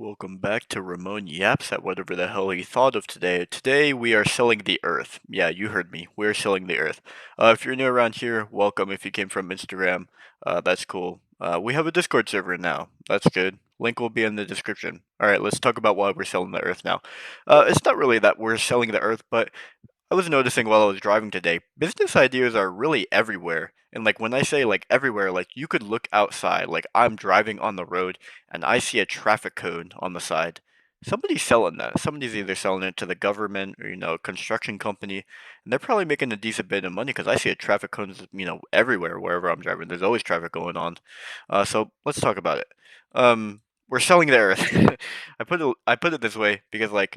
Welcome back to Ramon Yaps at whatever the hell he thought of today. Today we are selling the Earth. Yeah, you heard me. We're selling the Earth. If you're new around here, welcome. If you came from Instagram, that's cool. We have a Discord server now. That's good. Link will be in the description. All right, let's talk about why we're selling the Earth now. It's not really that we're selling the Earth, but I was noticing while I was driving today, business ideas are really everywhere. And like when I say like everywhere, like you could look outside, like I'm driving on the road and I see a traffic code on the side. Somebody's selling that. Somebody's either selling it to the government or, a construction company, and they're probably making a decent bit of money because I see a traffic cones, everywhere, wherever I'm driving. There's always traffic going on. So let's talk about it. We're selling the earth. I put it this way because like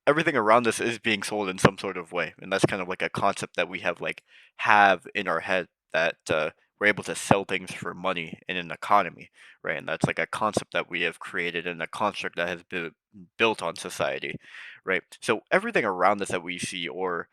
everything around us is being sold in some sort of way, and that's kind of like a concept that we have in our head that we're able to sell things for money in an economy, right? And that's like a concept that we have created and a construct that has been built on society, right? So everything around us that we see, or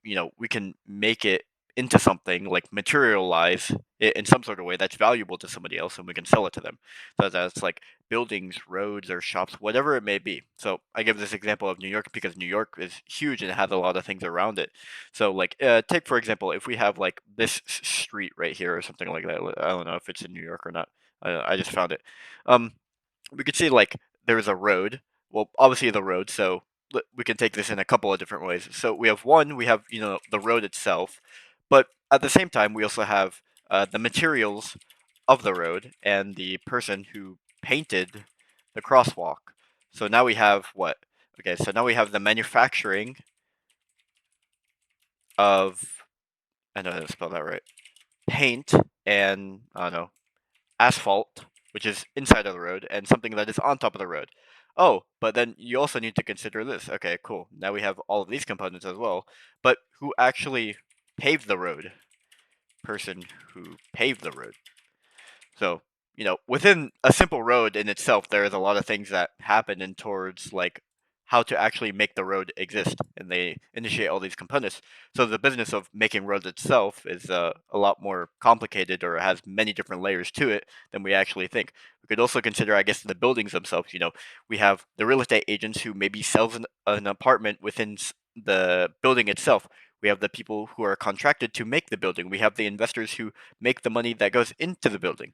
we can make it into something, like materialize it in some sort of way that's valuable to somebody else, and we can sell it to them. So that's like buildings, roads, or shops, whatever it may be. So I give this example of New York because New York is huge and it has a lot of things around it. So like, take for example, if we have like this street right here or something like that. I don't know if it's in New York or not. I just found it. Um, we could see like there's a road. Well, obviously the road. So we can take this in a couple of different ways. So we have the road itself, but at the same time we also have the materials of the road and the person who painted the crosswalk. So now we have what? Okay, so now we have the manufacturing of, I know how to spell that right, paint and, I don't know, asphalt, which is inside of the road, and something that is on top of the road. Oh, but then you also need to consider this. Okay, cool. Now we have all of these components as well, but who actually paved the road? Person who paved the road. So, within a simple road in itself, there is a lot of things that happen in towards like how to actually make the road exist, and they initiate all these components. So the business of making roads itself is a lot more complicated, or has many different layers to it than we actually think. We could also consider, I guess, the buildings themselves. We have the real estate agents who maybe sells an apartment within the building itself. We have the people who are contracted to make the building. We have the investors who make the money that goes into the building.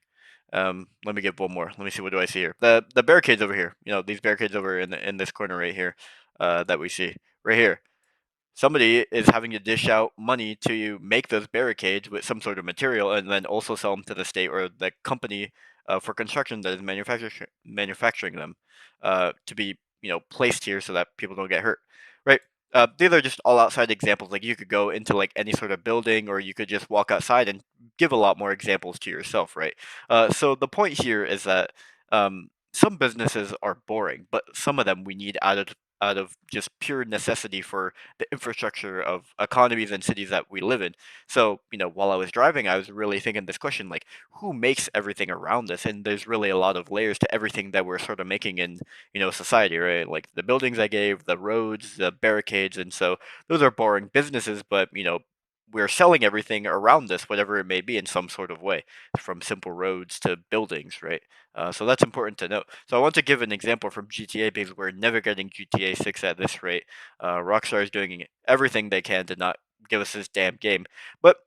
Let me get one more. Let me see. What do I see here? The barricades over here. These barricades over in this corner right here, that we see right here. Somebody is having to dish out money to make those barricades with some sort of material, and then also sell them to the state or the company for construction that is manufacturing them, to be placed here so that people don't get hurt. Right. These are just all outside examples. Like you could go into like any sort of building, or you could just walk outside and give a lot more examples to yourself, right? So the point here is that some businesses are boring, but some of them we need out of just pure necessity for the infrastructure of economies and cities that we live in. So, while I was driving, I was really thinking this question, like, who makes everything around us? And there's really a lot of layers to everything that we're sort of making in, society, right? Like the buildings I gave, the roads, the barricades. And so those are boring businesses, but, we're selling everything around us, whatever it may be, in some sort of way, from simple roads to buildings, right? So that's important to note. So I want to give an example from GTA because we're never getting GTA 6 at this rate. Rockstar is doing everything they can to not give us this damn game. But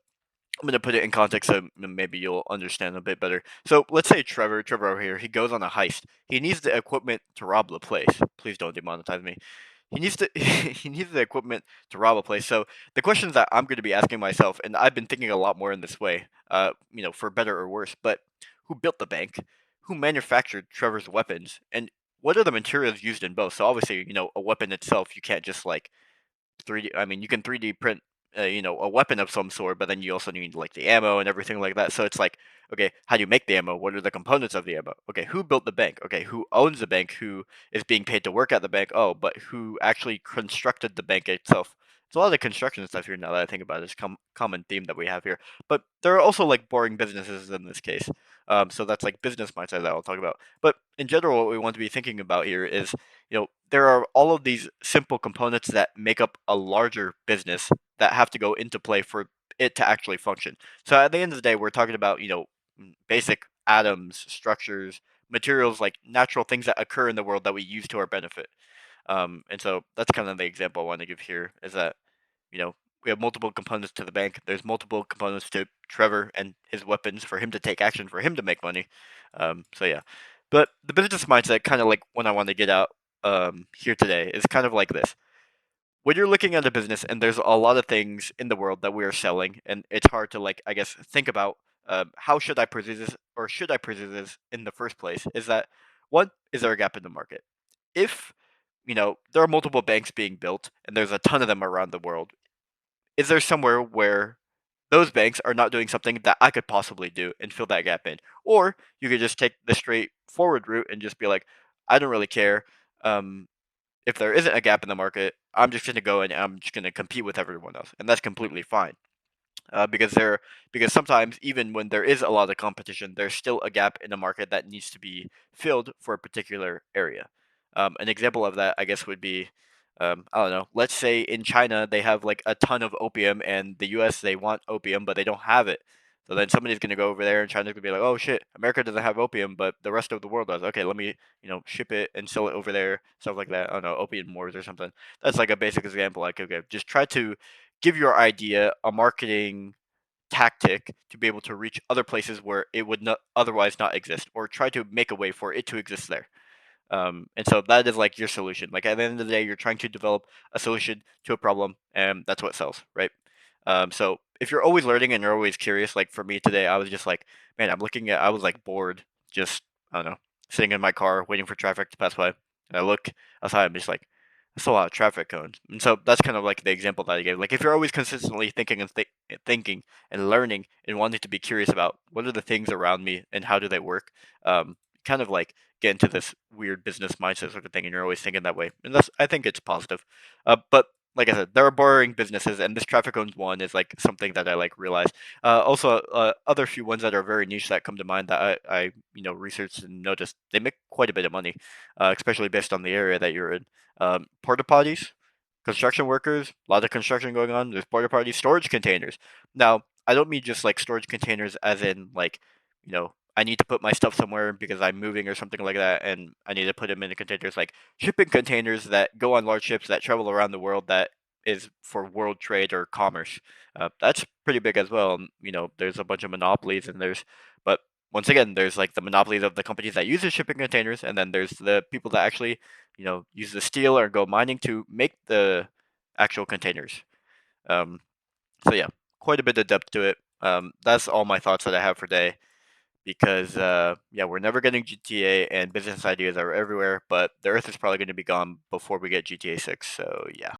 I'm gonna put it in context so maybe you'll understand a bit better. So let's say Trevor over here, he goes on a heist. He needs the equipment to rob the place. Please don't demonetize me. He needs to he needs the equipment to rob a place. So the questions that I'm going to be asking myself, and I've been thinking a lot more in this way, for better or worse, but who built the bank? Who manufactured Trevor's weapons? And what are the materials used in both? So obviously, a weapon itself, you can't just like 3D. I mean, you can 3D print, a weapon of some sort, but then you also need like the ammo and everything like that. So it's like, okay, how do you make the ammo? What are the components of the ammo? Okay, who built the bank? Okay, who owns the bank? Who is being paid to work at the bank? Oh, but who actually constructed the bank itself? It's a lot of construction stuff here now that I think about it. It's common theme that we have here. But there are also like boring businesses in this case. So that's like business mindset that I'll talk about. But in general, what we want to be thinking about here is, there are all of these simple components that make up a larger business that have to go into play for it to actually function. So at the end of the day, we're talking about, basic atoms, structures, materials, like natural things that occur in the world that we use to our benefit. And so that's kind of the example I want to give here is that, you know, we have multiple components to the bank. There's multiple components to Trevor and his weapons for him to take action, for him to make money. So yeah, but the business mindset, kind of like when I want to get out here today, is kind of like this: when you're looking at a business and there's a lot of things in the world that we are selling, and it's hard to, like, I guess, think about how should I pursue this, or should I pursue this in the first place? Is that, one, is there a gap in the market? If, there are multiple banks being built and there's a ton of them around the world, is there somewhere where those banks are not doing something that I could possibly do and fill that gap in? Or you could just take the straightforward route and just be like, I don't really care. Um, if there isn't a gap in the market, I'm just going to go and I'm just going to compete with everyone else, and that's completely fine. Because sometimes, even when there is a lot of competition, there's still a gap in the market that needs to be filled for a particular area. An example of that, I guess, would be, I don't know. Let's say in China they have like a ton of opium, and the U.S. they want opium, but they don't have it. So then somebody's gonna go over there, and China's gonna be like, "Oh shit, America doesn't have opium, but the rest of the world does. Okay, let me, ship it and sell it over there, stuff like that. I don't know, opium wars or something." That's like a basic example. Like, okay, just try to give your idea a marketing tactic to be able to reach other places where it would not otherwise not exist, or try to make a way for it to exist there. And so that is like your solution. Like at the end of the day, you're trying to develop a solution to a problem, and that's what sells, right? So if you're always learning and you're always curious, like for me today, I was just like, man, I was like bored, just, I don't know, sitting in my car waiting for traffic to pass by. And I look outside, I'm just like, that's a lot of traffic cones. And so that's kind of like the example that I gave. Like if you're always consistently thinking and thinking and learning and wanting to be curious about what are the things around me and how do they work, kind of like get into this weird business mindset sort of thing, and you're always thinking that way. And that's, I think it's positive. But like I said, there are boring businesses, and this traffic owns one is like something that I like realized. Also, other few ones that are very niche that come to mind that I researched and noticed they make quite a bit of money, especially based on the area that you're in. Porta potties, construction workers, a lot of construction going on. There's porta potties, storage containers. Now, I don't mean just like storage containers as in like, I need to put my stuff somewhere because I'm moving or something like that, and I need to put them in the containers. Like shipping containers that go on large ships that travel around the world, that is for world trade or commerce. That's pretty big as well. And, there's a bunch of monopolies, and but once again, there's like the monopolies of the companies that use the shipping containers, and then there's the people that actually, use the steel or go mining to make the actual containers. Um, so yeah, quite a bit of depth to it. That's all my thoughts that I have for today, because yeah, we're never getting GTA, and business ideas are everywhere, but the Earth is probably going to be gone before we get GTA 6. So yeah.